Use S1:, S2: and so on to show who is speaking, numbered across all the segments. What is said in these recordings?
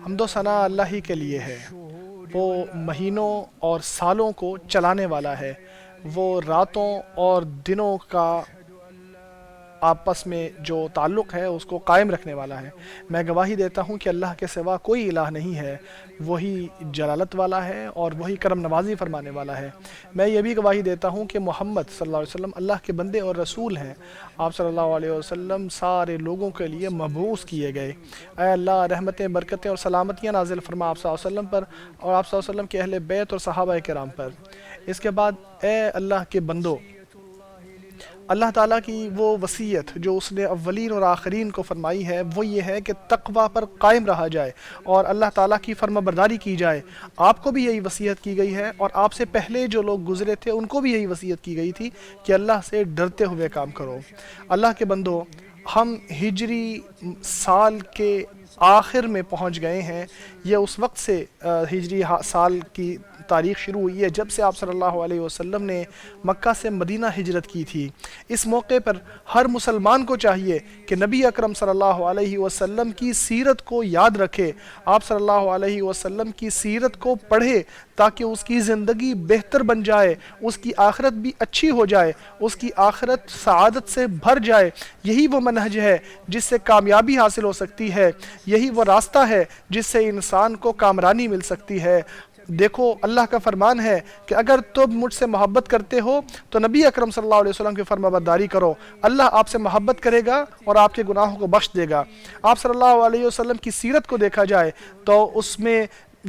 S1: حمد و ثنا اللہ ہی کے لیے ہے۔ وہ مہینوں اور سالوں کو چلانے والا ہے، وہ راتوں اور دنوں کا آپس میں جو تعلق ہے اس کو قائم رکھنے والا ہے۔ میں گواہی دیتا ہوں کہ اللہ کے سوا کوئی الہ نہیں ہے، وہی جلالت والا ہے اور وہی کرم نوازی فرمانے والا ہے۔ میں یہ بھی گواہی دیتا ہوں کہ محمد صلی اللہ علیہ وسلم اللہ کے بندے اور رسول ہیں۔ آپ صلی اللہ علیہ وسلم سارے لوگوں کے لیے مبعوث کیے گئے۔ اے اللہ رحمتیں، برکتیں اور سلامتیاں نازل فرما آپ صلی اللہ علیہ وسلم پر اور آپ صلی اللہ علیہ وسلم کے اہل بیت اور صحابہ کرام پر۔ اس کے بعد اے اللہ کے بندو، اللہ تعالیٰ کی وہ وصیت جو اس نے اولین اور آخرین کو فرمائی ہے وہ یہ ہے کہ تقوی پر قائم رہا جائے اور اللہ تعالیٰ کی فرما برداری کی جائے۔ آپ کو بھی یہی وصیت کی گئی ہے اور آپ سے پہلے جو لوگ گزرے تھے ان کو بھی یہی وصیت کی گئی تھی کہ اللہ سے ڈرتے ہوئے کام کرو۔ اللہ کے بندو، ہم ہجری سال کے آخر میں پہنچ گئے ہیں۔ یہ اس وقت سے ہجری سال کی تاریخ شروع ہوئی ہے جب سے آپ صلی اللہ علیہ وسلم نے مکہ سے مدینہ ہجرت کی تھی۔ اس موقع پر ہر مسلمان کو چاہیے کہ نبی اکرم صلی اللہ علیہ وسلم کی سیرت کو یاد رکھے، آپ صلی اللہ علیہ وسلم کی سیرت کو پڑھے تاکہ اس کی زندگی بہتر بن جائے، اس کی آخرت بھی اچھی ہو جائے، اس کی آخرت سعادت سے بھر جائے۔ یہی وہ منہج ہے جس سے کامیابی حاصل ہو سکتی ہے، یہی وہ راستہ ہے جس سے انسان کو کامرانی مل سکتی ہے۔ دیکھو اللہ کا فرمان ہے کہ اگر تم مجھ سے محبت کرتے ہو تو نبی اکرم صلی اللہ علیہ وسلم کی فرما برداری کرو، اللہ آپ سے محبت کرے گا اور آپ کے گناہوں کو بخش دے گا۔ آپ صلی اللہ علیہ وسلم کی سیرت کو دیکھا جائے تو اس میں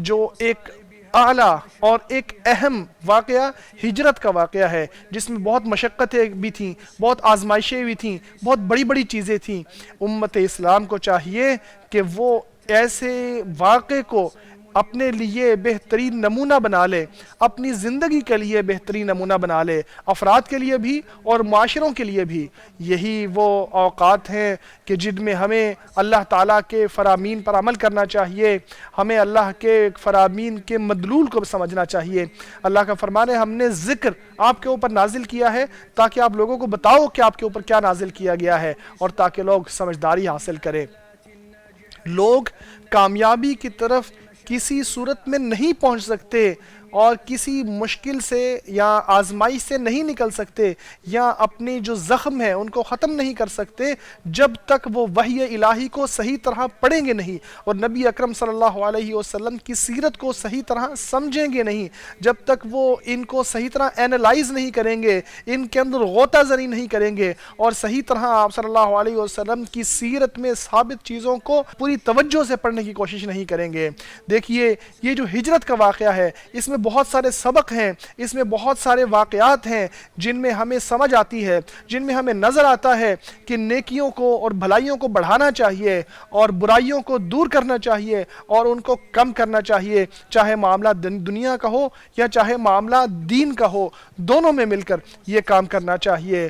S1: جو ایک اعلیٰ اور ایک اہم واقعہ ہجرت کا واقعہ ہے، جس میں بہت مشقتیں بھی تھیں، بہت آزمائشیں بھی تھیں، بہت بڑی بڑی چیزیں تھیں۔ امت اسلام کو چاہیے کہ وہ ایسے واقعے کو اپنے لیے بہترین نمونہ بنا لے، اپنی زندگی کے لیے بہترین نمونہ بنا لے، افراد کے لیے بھی اور معاشروں کے لیے بھی۔ یہی وہ اوقات ہیں کہ جن میں ہمیں اللہ تعالیٰ کے فرامین پر عمل کرنا چاہیے، ہمیں اللہ کے فرامین کے مدلول کو سمجھنا چاہیے۔ اللہ کا فرمان ہے ہم نے ذکر آپ کے اوپر نازل کیا ہے تاکہ آپ لوگوں کو بتاؤ کہ آپ کے اوپر کیا نازل کیا گیا ہے اور تاکہ لوگ سمجھداری حاصل کریں۔ لوگ کامیابی کی طرف کسی صورت میں نہیں پہنچ سکتے اور کسی مشکل سے یا آزمائش سے نہیں نکل سکتے یا اپنی جو زخم ہے ان کو ختم نہیں کر سکتے جب تک وہ وحی الہی کو صحیح طرح پڑھیں گے نہیں اور نبی اکرم صلی اللہ علیہ وسلم کی سیرت کو صحیح طرح سمجھیں گے نہیں، جب تک وہ ان کو صحیح طرح اینالائز نہیں کریں گے، ان کے اندر غوطہ زنی نہیں کریں گے اور صحیح طرح آپ صلی اللہ علیہ وسلم کی سیرت میں ثابت چیزوں کو پوری توجہ سے پڑھنے کی کوشش نہیں کریں گے۔ دیکھیے یہ جو ہجرت کا واقعہ ہے اس میں بہت سارے سبق ہیں، اس میں بہت سارے واقعات ہیں جن میں ہمیں سمجھ آتی ہے، جن میں ہمیں نظر آتا ہے کہ نیکیوں کو اور بھلائیوں کو بڑھانا چاہیے اور برائیوں کو دور کرنا چاہیے اور ان کو کم کرنا چاہیے، چاہے معاملہ دنیا کا ہو یا چاہے معاملہ دین کا ہو، دونوں میں مل کر یہ کام کرنا چاہیے۔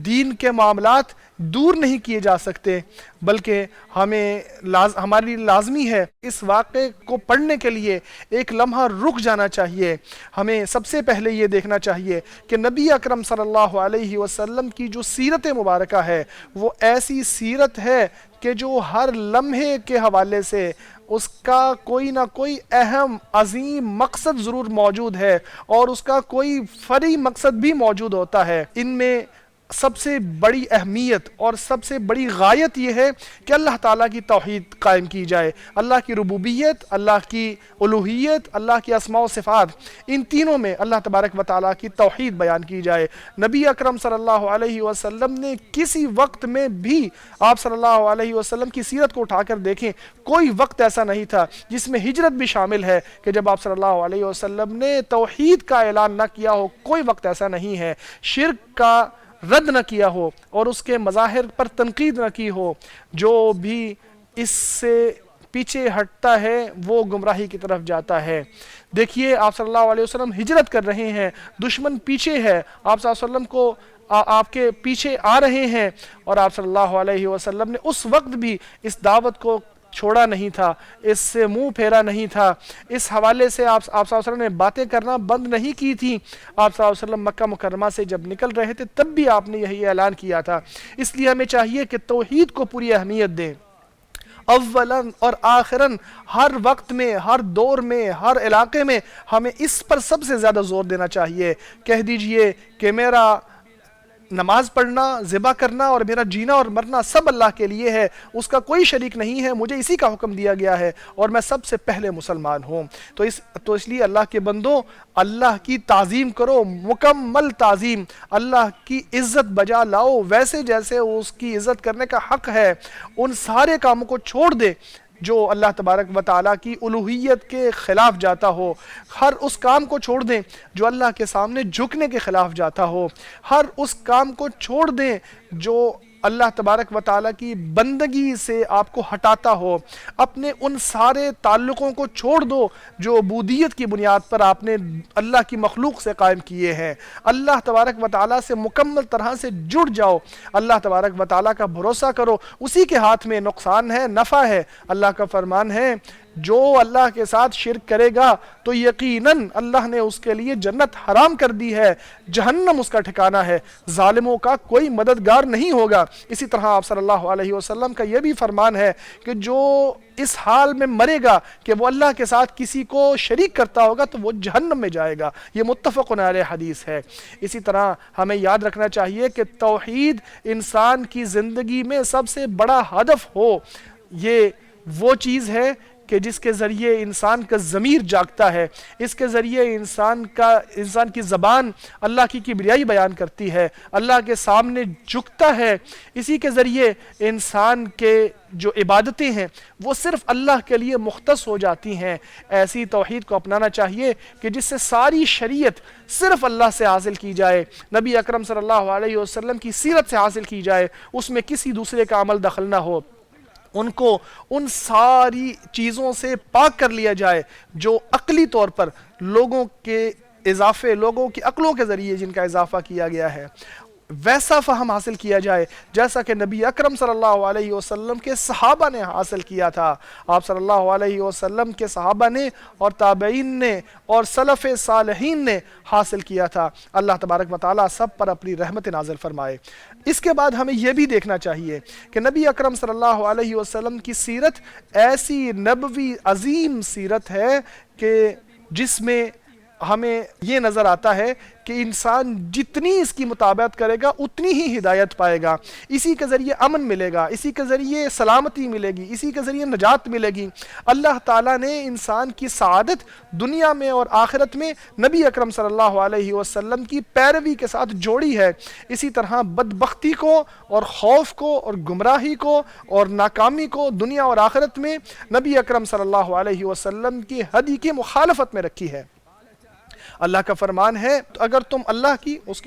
S1: دین کے معاملات دور نہیں کیے جا سکتے بلکہ ہماری لازمی ہے اس واقعے کو پڑھنے کے لیے ایک لمحہ رک جانا چاہیے۔ ہمیں سب سے پہلے یہ دیکھنا چاہیے کہ نبی اکرم صلی اللہ علیہ وسلم کی جو سیرت مبارکہ ہے وہ ایسی سیرت ہے کہ جو ہر لمحے کے حوالے سے اس کا کوئی نہ کوئی اہم عظیم مقصد ضرور موجود ہے اور اس کا کوئی فرعی مقصد بھی موجود ہوتا ہے۔ ان میں سب سے بڑی اہمیت اور سب سے بڑی غایت یہ ہے کہ اللہ تعالیٰ کی توحید قائم کی جائے، اللہ کی ربوبیت، اللہ کی الوہیت، اللہ کی اسماء و صفات، ان تینوں میں اللہ تبارک و تعالیٰ کی توحید بیان کی جائے۔ نبی اکرم صلی اللہ علیہ وسلم نے کسی وقت میں بھی، آپ صلی اللہ علیہ وسلم کی سیرت کو اٹھا کر دیکھیں، کوئی وقت ایسا نہیں تھا جس میں ہجرت بھی شامل ہے کہ جب آپ صلی اللہ علیہ وسلم نے توحید کا اعلان نہ کیا ہو، کوئی وقت ایسا نہیں ہے۔ شرک کا رد نہ کیا ہو اور اس کے مظاہر پر تنقید نہ کی ہو۔ جو بھی اس سے پیچھے ہٹتا ہے وہ گمراہی کی طرف جاتا ہے۔ دیکھیے آپ صلی اللہ علیہ وسلم ہجرت کر رہے ہیں، دشمن پیچھے ہے، آپ صلی اللہ علیہ وسلم کو آپ کے پیچھے آ رہے ہیں اور آپ صلی اللہ علیہ وسلم نے اس وقت بھی اس دعوت کو چھوڑا نہیں تھا، اس سے منہ پھیرا نہیں تھا، اس حوالے سے آپ صلی اللہ علیہ وسلم نے باتیں کرنا بند نہیں کی تھی۔ آپ صلی اللہ علیہ وسلم مکہ مکرمہ سے جب نکل رہے تھے تب بھی آپ نے یہی اعلان کیا تھا۔ اس لیے ہمیں چاہیے کہ توحید کو پوری اہمیت دیں، اولاً اور آخراً، ہر وقت میں، ہر دور میں، ہر علاقے میں ہمیں اس پر سب سے زیادہ زور دینا چاہیے۔ کہہ دیجئے کہ میرا نماز پڑھنا، ذبح کرنا اور میرا جینا اور مرنا سب اللہ کے لیے ہے، اس کا کوئی شریک نہیں ہے، مجھے اسی کا حکم دیا گیا ہے اور میں سب سے پہلے مسلمان ہوں۔ تو اس لیے اللہ کے بندوں، اللہ کی تعظیم کرو، مکمل تعظیم، اللہ کی عزت بجا لاؤ ویسے جیسے اس کی عزت کرنے کا حق ہے۔ ان سارے کاموں کو چھوڑ دے جو اللہ تبارک و تعالیٰ کی الوہیت کے خلاف جاتا ہو، ہر اس کام کو چھوڑ دیں جو اللہ کے سامنے جھکنے کے خلاف جاتا ہو، ہر اس کام کو چھوڑ دیں جو اللہ تبارک و تعالیٰ کی بندگی سے آپ کو ہٹاتا ہو، اپنے ان سارے تعلقوں کو چھوڑ دو جو عبودیت کی بنیاد پر آپ نے اللہ کی مخلوق سے قائم کیے ہیں، اللہ تبارک و تعالیٰ سے مکمل طرح سے جڑ جاؤ، اللہ تبارک و تعالیٰ کا بھروسہ کرو، اسی کے ہاتھ میں نقصان ہے، نفع ہے۔ اللہ کا فرمان ہے جو اللہ کے ساتھ شرک کرے گا تو یقیناً اللہ نے اس کے لیے جنت حرام کر دی ہے، جہنم اس کا ٹھکانہ ہے، ظالموں کا کوئی مددگار نہیں ہوگا۔ اسی طرح آپ صلی اللہ علیہ وسلم کا یہ بھی فرمان ہے کہ جو اس حال میں مرے گا کہ وہ اللہ کے ساتھ کسی کو شریک کرتا ہوگا تو وہ جہنم میں جائے گا، یہ متفق علیہ حدیث ہے۔ اسی طرح ہمیں یاد رکھنا چاہیے کہ توحید انسان کی زندگی میں سب سے بڑا ہدف ہو، یہ وہ چیز ہے کہ جس کے ذریعے انسان کا ضمیر جاگتا ہے، اس کے ذریعے انسان کی زبان اللہ کی کبریائی بیان کرتی ہے، اللہ کے سامنے جھکتا ہے، اسی کے ذریعے انسان کے جو عبادتیں ہیں وہ صرف اللہ کے لیے مختص ہو جاتی ہیں۔ ایسی توحید کو اپنانا چاہیے کہ جس سے ساری شریعت صرف اللہ سے حاصل کی جائے، نبی اکرم صلی اللہ علیہ وسلم کی سیرت سے حاصل کی جائے، اس میں کسی دوسرے کا عمل دخل نہ ہو، ان کو ان ساری چیزوں سے پاک کر لیا جائے جو عقلی طور پر لوگوں کی عقلوں کے ذریعے جن کا اضافہ کیا گیا ہے، ویسا فہم حاصل کیا جائے جیسا کہ نبی اکرم صلی اللہ علیہ وسلم کے صحابہ نے حاصل کیا تھا۔ آپ صلی اللہ علیہ وسلم کے صحابہ نے اور تابعین نے اور سلف صالحین نے حاصل کیا تھا۔ اللہ تبارک و تعالیٰ سب پر اپنی رحمت نازل فرمائے۔ اس کے بعد ہمیں یہ بھی دیکھنا چاہیے کہ نبی اکرم صلی اللہ علیہ وسلم کی سیرت ایسی نبوی عظیم سیرت ہے کہ جس میں ہمیں یہ نظر آتا ہے کہ انسان جتنی اس کی مطابقت کرے گا اتنی ہی ہدایت پائے گا، اسی کے ذریعے امن ملے گا، اسی کے ذریعے سلامتی ملے گی، اسی کے ذریعے نجات ملے گی۔ اللہ تعالیٰ نے انسان کی سعادت دنیا میں اور آخرت میں نبی اکرم صلی اللہ علیہ وسلم کی پیروی کے ساتھ جوڑی ہے۔ اسی طرح بدبختی کو اور خوف کو اور گمراہی کو اور ناکامی کو دنیا اور آخرت میں نبی اکرم صلی اللہ علیہ وسلم کی ہدی کی مخالفت میں رکھی ہے۔ اللہ کا فرمان ہے اگر تم اللہ کی اس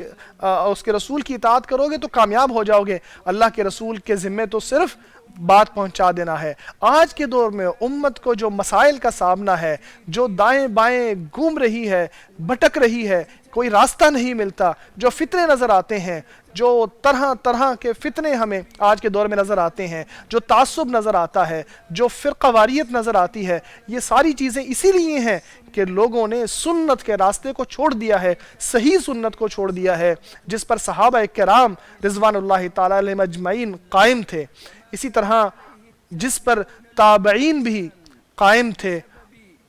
S1: کے رسول کی اطاعت کرو گے تو کامیاب ہو جاؤ گے۔ اللہ کے رسول کے ذمے تو صرف بات پہنچا دینا ہے۔ آج کے دور میں امت کو جو مسائل کا سامنا ہے، جو دائیں بائیں گھوم رہی ہے، بھٹک رہی ہے، کوئی راستہ نہیں ملتا، جو فتنے نظر آتے ہیں، جو طرح طرح کے فتنے ہمیں آج کے دور میں نظر آتے ہیں، جو تعصب نظر آتا ہے، جو فرقہ واریت نظر آتی ہے، یہ ساری چیزیں اسی لیے ہیں کہ لوگوں نے سنت کے راستے کو چھوڑ دیا ہے، صحیح سنت کو چھوڑ دیا ہے جس پر صحابہ کرام رضوان اللہ تعالی علیہم اجمعین قائم تھے، اسی طرح جس پر تابعین بھی قائم تھے۔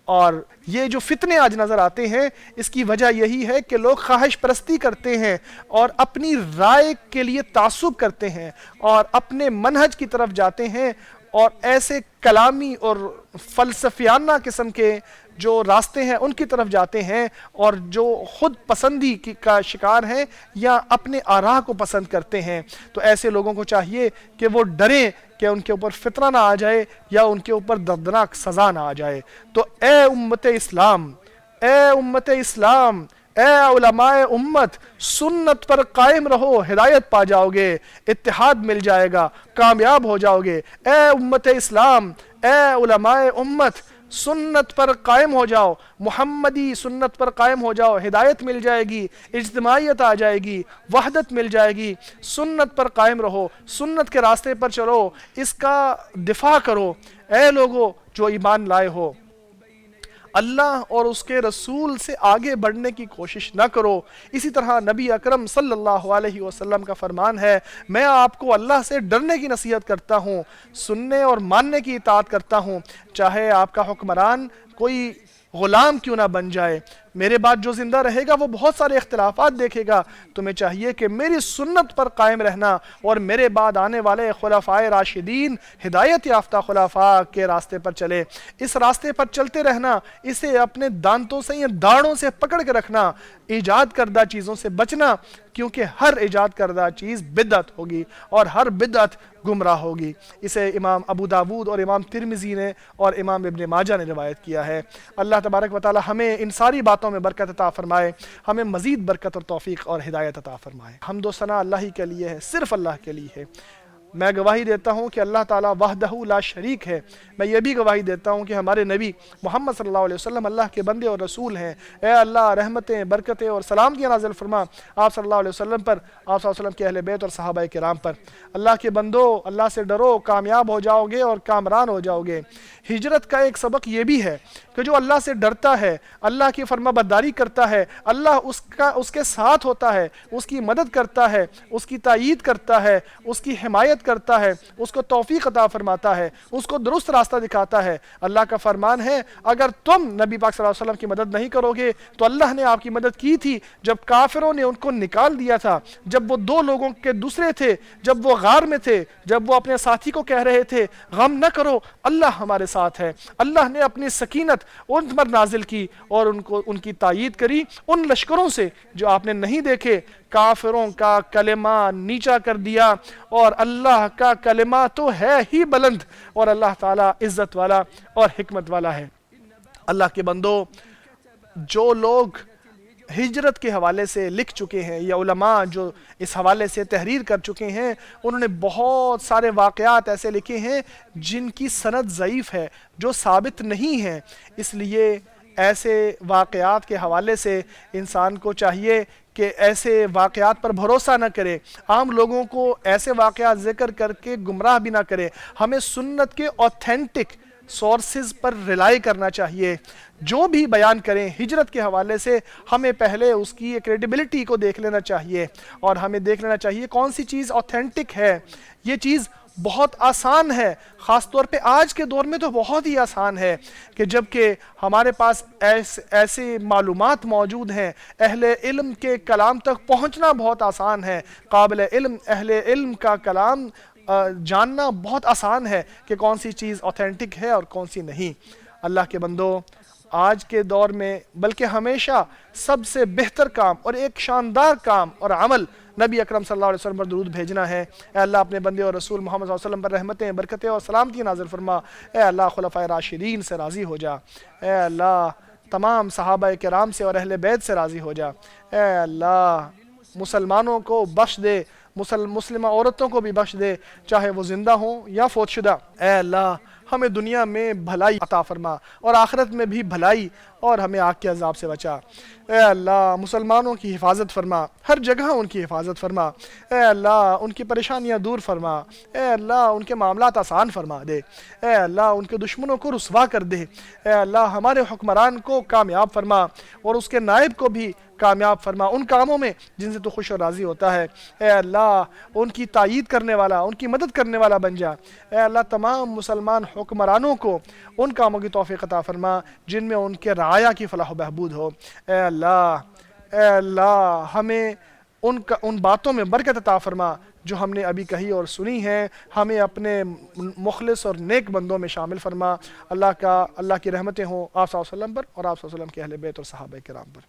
S1: اور یہ جو فتنے آج نظر آتے ہیں اس کی وجہ یہی ہے کہ لوگ خواہش پرستی کرتے ہیں اور اپنی رائے کے لیے تعصب کرتے ہیں اور اپنے منہج کی طرف جاتے ہیں اور ایسے کلامی اور فلسفیانہ قسم کے جو راستے ہیں ان کی طرف جاتے ہیں اور جو خود پسندی کا شکار ہیں یا اپنے آراء کو پسند کرتے ہیں۔ تو ایسے لوگوں کو چاہیے کہ وہ ڈریں کہ ان کے اوپر فتنہ نہ آ جائے یا ان کے اوپر دردناک سزا نہ آ جائے۔ تو اے امت اسلام، اے امت اسلام، اے علماء امت، سنت پر قائم رہو، ہدایت پا جاؤ گے، اتحاد مل جائے گا، کامیاب ہو جاؤ گے۔ اے امت اسلام، اے علماء امت، سنت پر قائم ہو جاؤ، محمدی سنت پر قائم ہو جاؤ، ہدایت مل جائے گی، اجتماعیت آ جائے گی، وحدت مل جائے گی۔ سنت پر قائم رہو، سنت کے راستے پر چلو، اس کا دفاع کرو۔ اے لوگو جو ایمان لائے ہو، اللہ اور اس کے رسول سے آگے بڑھنے کی کوشش نہ کرو۔ اسی طرح نبی اکرم صلی اللہ علیہ وسلم کا فرمان ہے، میں آپ کو اللہ سے ڈرنے کی نصیحت کرتا ہوں، سننے اور ماننے کی اطاعت کرتا ہوں، چاہے آپ کا حکمران کوئی غلام کیوں نہ بن جائے۔ میرے بعد جو زندہ رہے گا وہ بہت سارے اختلافات دیکھے گا، تمہیں چاہیے کہ میری سنت پر قائم رہنا اور میرے بعد آنے والے خلفائے راشدین ہدایت یافتہ خلفاء کے راستے پر چلے، اس راستے پر چلتے رہنا، اسے اپنے دانتوں سے یا داڑوں سے پکڑ کے رکھنا، ایجاد کردہ چیزوں سے بچنا، کیونکہ ہر ایجاد کردہ چیز بدعت ہوگی اور ہر بدعت گمراہ ہوگی۔ اسے امام ابو داود اور امام ترمذی نے اور امام ابن ماجہ نے روایت کیا ہے۔ اللہ تبارک و تعالی ہمیں ان ساری باتوں میں برکت عطا فرمائے، ہمیں مزید برکت اور توفیق اور ہدایت عطا فرمائے۔ حمد و ثنا اللہ ہی کے لیے ہے، صرف اللہ کے لیے ہے۔ میں گواہی دیتا ہوں کہ اللہ تعالیٰ وحدہ لا شریک ہے۔ میں یہ بھی گواہی دیتا ہوں کہ ہمارے نبی محمد صلی اللہ علیہ وسلم اللہ کے بندے اور رسول ہیں۔ اے اللہ رحمتیں، برکتیں اور سلامتیاں نازل فرما آپ صلی اللہ علیہ وسلم پر، آپ صلی اللہ علیہ وسلم کے اہل بیت اور صحابہ کرام پر۔ اللہ کے بندو، اللہ سے ڈرو، کامیاب ہو جاؤ گے اور کامران ہو جاؤ گے۔ ہجرت کا ایک سبق یہ بھی ہے کہ جو اللہ سے ڈرتا ہے، اللہ کی فرما برداری کرتا ہے، اللہ اس کے ساتھ ہوتا ہے، اس کی مدد کرتا ہے، اس کی تائید کرتا ہے، اس کی حمایت کرتا ہے، اس کو توفیق عطا فرماتا ہے، اس کو درست راستہ دکھاتا ہے۔ اللہ کا فرمان ہے، اگر تم نبی پاک صلی اللہ علیہ وسلم کی مدد نہیں کرو گے تو اللہ نے آپ کی مدد کی تھی جب کافروں نے ان کو نکال دیا تھا، جب وہ دو لوگوں کے دوسرے تھے، جب وہ غار میں تھے، جب وہ اپنے ساتھی کو کہہ رہے تھے غم نہ کرو، اللہ ہمارے ساتھ ہے۔ اللہ نے اپنی سکینت ان پر نازل کی اور ان کی تائید کری ان لشکروں سے جو آپ نے نہیں دیکھے۔ کافروں کا کلمہ نیچا کر دیا اور اللہ کا کلمہ تو ہے ہی بلند، اور اللہ تعالیٰ عزت والا اور حکمت والا ہے۔ اللہ کے بندو، جو لوگ ہجرت کے حوالے سے لکھ چکے ہیں یا علماء جو اس حوالے سے تحریر کر چکے ہیں، انہوں نے بہت سارے واقعات ایسے لکھے ہیں جن کی سند ضعیف ہے، جو ثابت نہیں ہیں۔ اس لیے ایسے واقعات کے حوالے سے انسان کو چاہیے کہ ایسے واقعات پر بھروسہ نہ کرے، عام لوگوں کو ایسے واقعات ذکر کر کے گمراہ بھی نہ کرے۔ ہمیں سنت کے اوتھینٹک سورسز پر ریلائی کرنا چاہیے۔ جو بھی بیان کریں ہجرت کے حوالے سے، ہمیں پہلے اس کی کریڈیبلٹی کو دیکھ لینا چاہیے اور ہمیں دیکھ لینا چاہیے کون سی چیز اوتھینٹک ہے۔ یہ چیز بہت آسان ہے، خاص طور پہ آج کے دور میں تو بہت ہی آسان ہے کہ جب کہ ہمارے پاس ایسے معلومات موجود ہیں، اہل علم کے کلام تک پہنچنا بہت آسان ہے، قابل علم اہل علم کا کلام جاننا بہت آسان ہے کہ کون سی چیز اوتھینٹک ہے اور کون سی نہیں۔ اللہ کے بندو، آج کے دور میں بلکہ ہمیشہ سب سے بہتر کام اور ایک شاندار کام اور عمل نبی اکرم صلی اللہ علیہ وسلم پر درود بھیجنا ہے۔ اے اللہ اپنے بندے اور رسول محمد صلی اللہ علیہ وسلم پر رحمتیں، برکتیں اور سلامتی نازل فرما۔ اے اللہ خلفائے راشدین سے راضی ہو جا۔ اے اللہ تمام صحابہ کرام سے اور اہل بیت سے راضی ہو جا۔ اے اللہ مسلمانوں کو بخش دے، مسلمہ عورتوں کو بھی بخش دے، چاہے وہ زندہ ہوں یا فوت شدہ۔ اے اللہ ہمیں دنیا میں بھلائی عطا فرما اور آخرت میں بھی بھلائی، اور ہمیں آگ کے عذاب سے بچا۔ اے اللہ مسلمانوں کی حفاظت فرما، ہر جگہ ان کی حفاظت فرما۔ اے اللہ ان کی پریشانیاں دور فرما۔ اے اللہ ان کے معاملات آسان فرما دے۔ اے اللہ ان کے دشمنوں کو رسوا کر دے۔ اے اللہ ہمارے حکمران کو کامیاب فرما اور اس کے نائب کو بھی کامیاب فرما ان کاموں میں جن سے تو خوش اور راضی ہوتا ہے۔ اے اللہ ان کی تائید کرنے والا، ان کی مدد کرنے والا بن جا۔ اے اللہ تمام مسلمان حکمرانوں کو ان کاموں کی توفیق عطا فرما جن میں ان کے رعایا کی فلاح و بہبود ہو۔ اے اللہ ہمیں ان باتوں میں برکت عطا فرما جو ہم نے ابھی کہی اور سنی ہیں، ہمیں اپنے مخلص اور نیک بندوں میں شامل فرما۔ اللہ کی رحمتیں ہوں آپ صلی اللہ علیہ وسلم پر اور آپ صلی اللہ علیہ وسلم کے اہل بیت اور صحابہ کرام پر۔